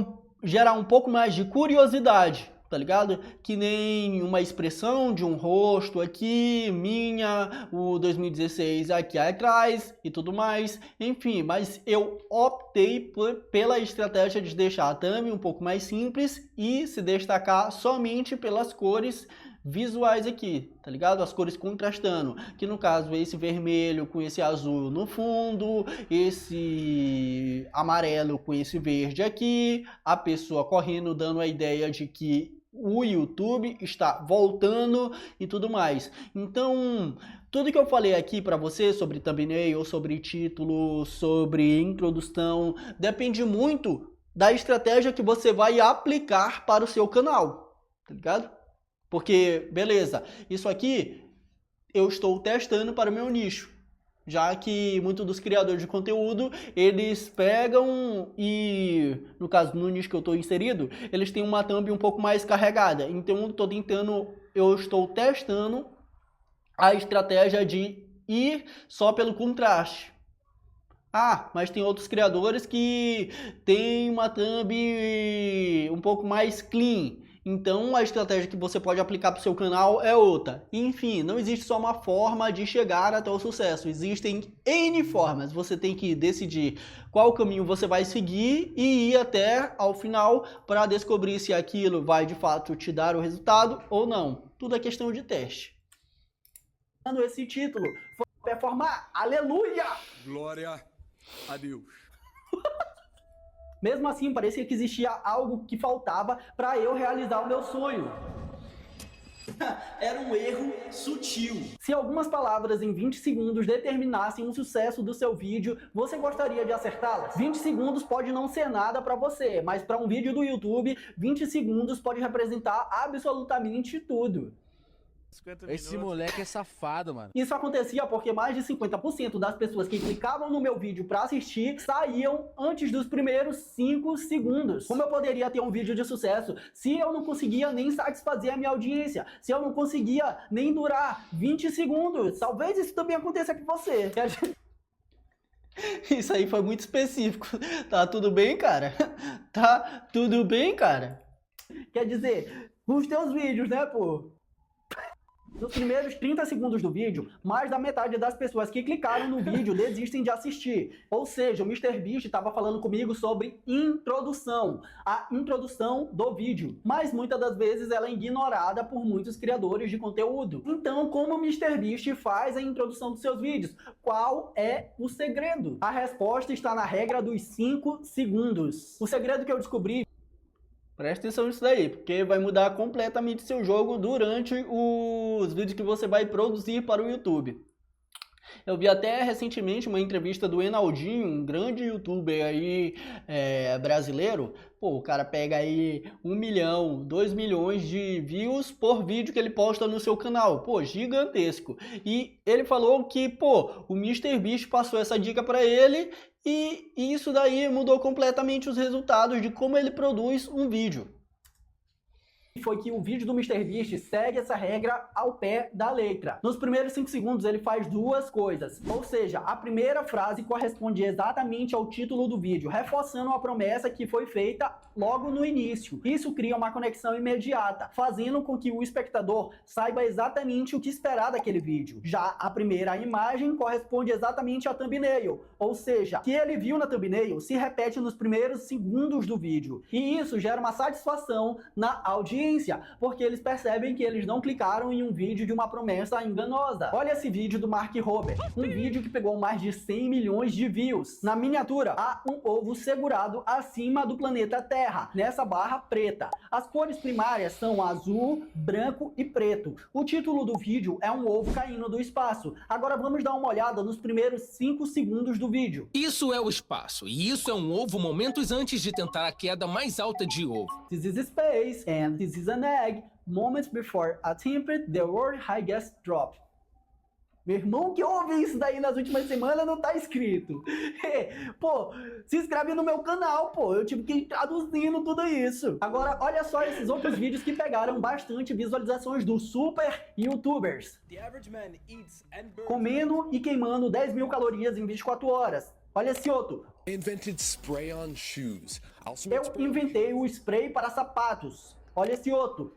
gerar um pouco mais de curiosidade, tá ligado? Que nem uma expressão de um rosto aqui, o 2016 aqui atrás e tudo mais. Enfim, mas eu optei pela estratégia de deixar a thumb um pouco mais simples e se destacar somente pelas cores visuais aqui, tá ligado? As cores contrastando, que no caso esse vermelho com esse azul no fundo, esse amarelo com esse verde aqui, a pessoa correndo dando a ideia de que o YouTube está voltando e tudo mais. Então, tudo que eu falei aqui para você sobre thumbnail, sobre título, sobre introdução, depende muito da estratégia que você vai aplicar para o seu canal, tá ligado? Porque, beleza, isso aqui eu estou testando para o meu nicho, já que muitos dos criadores de conteúdo, eles pegam e, no caso, no nicho que eu estou inserido, eles têm uma thumb um pouco mais carregada. Então, eu estou testando a estratégia de ir só pelo contraste. Ah, mas tem outros criadores que têm uma thumb um pouco mais clean. Então, a estratégia que você pode aplicar para o seu canal é outra. Enfim, não existe só uma forma de chegar até o sucesso. Existem N formas. Você tem que decidir qual caminho você vai seguir e ir até ao final para descobrir se aquilo vai de fato te dar o resultado ou não. Tudo é questão de teste. Esse título foi performar. Aleluia! Glória a Deus. Mesmo assim, parecia que existia algo que faltava para eu realizar o meu sonho. Era um erro sutil. Se algumas palavras em 20 segundos determinassem o sucesso do seu vídeo, você gostaria de acertá-las? 20 segundos pode não ser nada para você, mas para um vídeo do YouTube, 20 segundos pode representar absolutamente tudo. Esse moleque é safado, mano. Isso acontecia porque mais de 50% das pessoas que clicavam no meu vídeo para assistir saíam antes dos primeiros 5 segundos. Como eu poderia ter um vídeo de sucesso se eu não conseguia nem satisfazer a minha audiência? Se eu não conseguia nem durar 20 segundos? Talvez isso também aconteça com você. Isso aí foi muito específico. Tá tudo bem, cara? Tá tudo bem, cara? Quer dizer, os teus vídeos, né, pô? Nos primeiros 30 segundos do vídeo, mais da metade das pessoas que clicaram no vídeo desistem de assistir. Ou seja, o MrBeast estava falando comigo sobre introdução, a introdução do vídeo. Mas muitas das vezes ela é ignorada por muitos criadores de conteúdo. Então, como o MrBeast faz a introdução dos seus vídeos? Qual é o segredo? A resposta está na regra dos 5 segundos. O segredo que eu descobri... Presta atenção nisso daí, porque vai mudar completamente seu jogo durante os vídeos que você vai produzir para o YouTube. Eu vi até recentemente uma entrevista do Enaldinho, um grande youtuber aí brasileiro. Pô, o cara pega aí 1 milhão, 2 milhões de views por vídeo que ele posta no seu canal. Pô, gigantesco. E ele falou que, pô, o MrBeast passou essa dica para ele e isso daí mudou completamente os resultados de como ele produz um vídeo. Foi que o vídeo do MrBeast segue essa regra ao pé da letra. Nos primeiros 5 segundos ele faz duas coisas, ou seja, a primeira frase corresponde exatamente ao título do vídeo, reforçando a promessa que foi feita logo no início. Isso cria uma conexão imediata, fazendo com que o espectador saiba exatamente o que esperar daquele vídeo. Já a primeira imagem corresponde exatamente à thumbnail, ou seja, o que ele viu na thumbnail se repete nos primeiros segundos do vídeo. E isso gera uma satisfação na audiência, porque eles percebem que eles não clicaram em um vídeo de uma promessa enganosa. Olha esse vídeo do Mark Rober, um vídeo que pegou mais de 100 milhões de views. Na miniatura, há um ovo segurado acima do planeta Terra, nessa barra preta. As cores primárias são azul, branco e preto. O título do vídeo é um ovo caindo do espaço. Agora vamos dar uma olhada nos primeiros 5 segundos do vídeo. Isso é o espaço, e isso é um ovo momentos antes de tentar a queda mais alta de ovo. This is space, and this is an egg, moments before attempted the world highest drop. Meu irmão que ouve isso daí nas últimas semanas não tá escrito. Pô, se inscreve no meu canal, pô. Eu tive que ir traduzindo tudo isso. Agora, olha só esses outros vídeos que pegaram bastante visualizações dos super youtubers. Comendo e queimando 10 mil calorias em 24 horas. Olha esse outro. Eu inventei o spray para sapatos. Olha esse outro.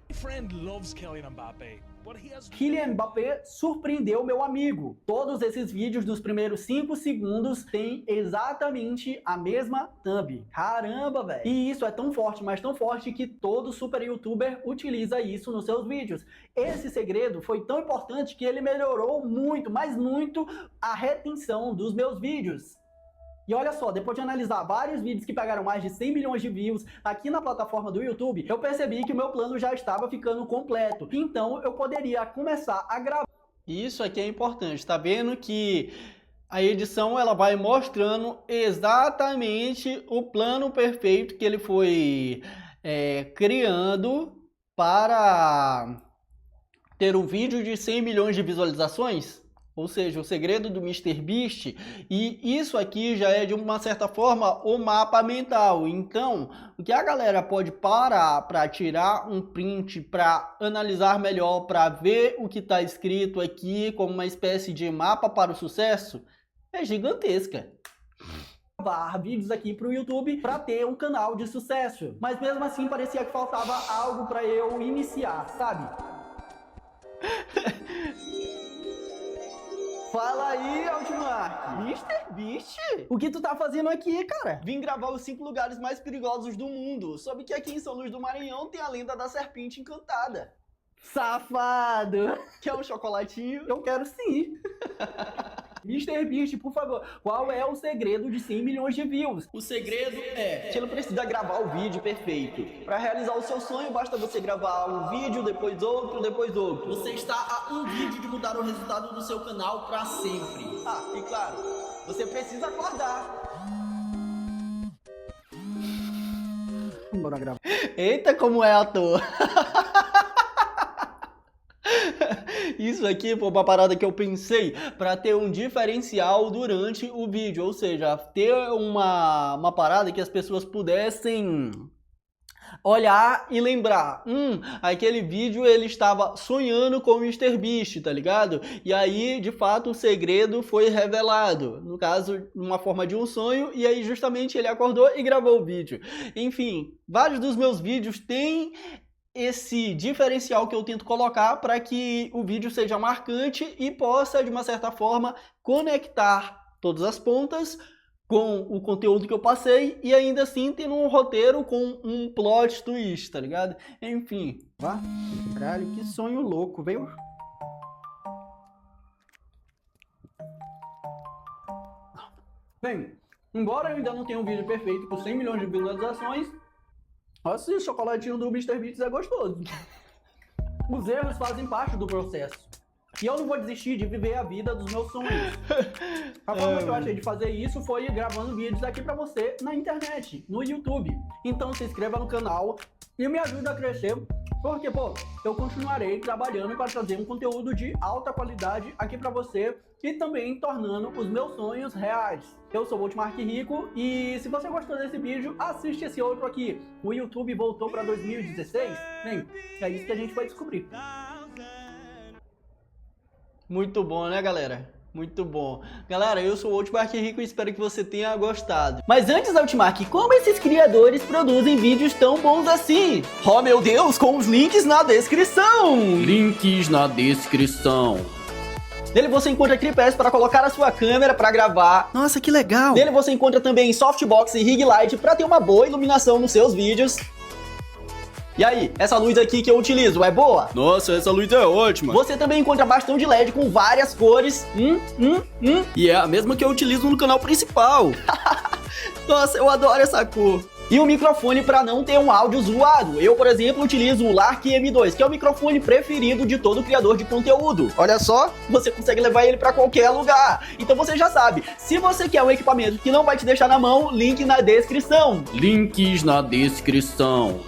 Kylian Mbappé surpreendeu meu amigo. Todos esses vídeos dos primeiros 5 segundos têm exatamente a mesma thumb. Caramba, velho. E isso é tão forte, mas tão forte que todo super youtuber utiliza isso nos seus vídeos. Esse segredo foi tão importante que ele melhorou muito, mas muito, a retenção dos meus vídeos. E olha só, depois de analisar vários vídeos que pegaram mais de 100 milhões de views aqui na plataforma do YouTube, eu percebi que o meu plano já estava ficando completo. Então eu poderia começar a gravar. Isso aqui é importante, tá vendo que a edição ela vai mostrando exatamente o plano perfeito que ele foi criando para ter um vídeo de 100 milhões de visualizações? Ou seja, o segredo do MrBeast, e isso aqui já é de uma certa forma o mapa mental. Então, o que a galera pode parar para tirar um print, para analisar melhor, para ver o que está escrito aqui como uma espécie de mapa para o sucesso, é gigantesca. Gravar vídeos aqui para o YouTube para ter um canal de sucesso. Mas mesmo assim parecia que faltava algo para eu iniciar, sabe? Fala aí, Altmark! MrBeast? O que tu tá fazendo aqui, cara? Vim gravar os 5 lugares mais perigosos do mundo. Soube que aqui em São Luís do Maranhão tem a lenda da serpente encantada. Safado! Quer um chocolatinho? Eu quero sim! MrBeast, por favor, qual é o segredo de 100 milhões de views? O segredo é... Você não precisa gravar o vídeo perfeito. Para realizar o seu sonho, basta você gravar um vídeo, depois outro, depois outro. Você está a um vídeo de mudar o resultado do seu canal para sempre. Ah, e claro, você precisa acordar. Bora gravar. Eita, como é à toa. Isso aqui foi uma parada que eu pensei para ter um diferencial durante o vídeo, ou seja, ter uma parada que as pessoas pudessem olhar e lembrar, aquele vídeo ele estava sonhando com o MrBeast, tá ligado? E aí, de fato, o segredo foi revelado, no caso, numa forma de um sonho, e aí justamente ele acordou e gravou o vídeo. Enfim, vários dos meus vídeos têm esse diferencial que eu tento colocar para que o vídeo seja marcante e possa, de uma certa forma, conectar todas as pontas com o conteúdo que eu passei e ainda assim tendo um roteiro com um plot twist, tá ligado? Enfim, vá. Caralho, que sonho louco, veio. Bem, embora eu ainda não tenha um vídeo perfeito com 100 milhões de visualizações, esse chocolatinho do Mr. Beats é gostoso. Os erros fazem parte do processo. E eu não vou desistir de viver a vida dos meus sonhos. A forma que eu achei de fazer isso foi gravando vídeos aqui pra você na internet, no YouTube. Então se inscreva no canal e me ajude a crescer, porque, pô, eu continuarei trabalhando para trazer um conteúdo de alta qualidade aqui pra você e também tornando os meus sonhos reais. Eu sou o Hotmart Rico e se você gostou desse vídeo, assiste esse outro aqui. O YouTube voltou pra 2016? Bem, é isso que a gente vai descobrir. Muito bom, né, galera? Muito bom. Galera, eu sou o Hotmart Rico e espero que você tenha gostado. Mas antes, Hotmart, como esses criadores produzem vídeos tão bons assim? Oh, meu Deus, com os links na descrição! Links na descrição. Nele você encontra tripés para colocar a sua câmera para gravar. Nossa, que legal! Nele você encontra também softbox e rig light para ter uma boa iluminação nos seus vídeos. E aí, essa luz aqui que eu utilizo é boa? Nossa, essa luz é ótima. Você também encontra bastão de LED com várias cores. E é a mesma que eu utilizo no canal principal. Nossa, eu adoro essa cor. E o microfone para não ter um áudio zoado. Eu, por exemplo, utilizo o Lark M2, que é o microfone preferido de todo criador de conteúdo. Olha só, você consegue levar ele para qualquer lugar. Então você já sabe, se você quer um equipamento que não vai te deixar na mão, link na descrição. Links na descrição.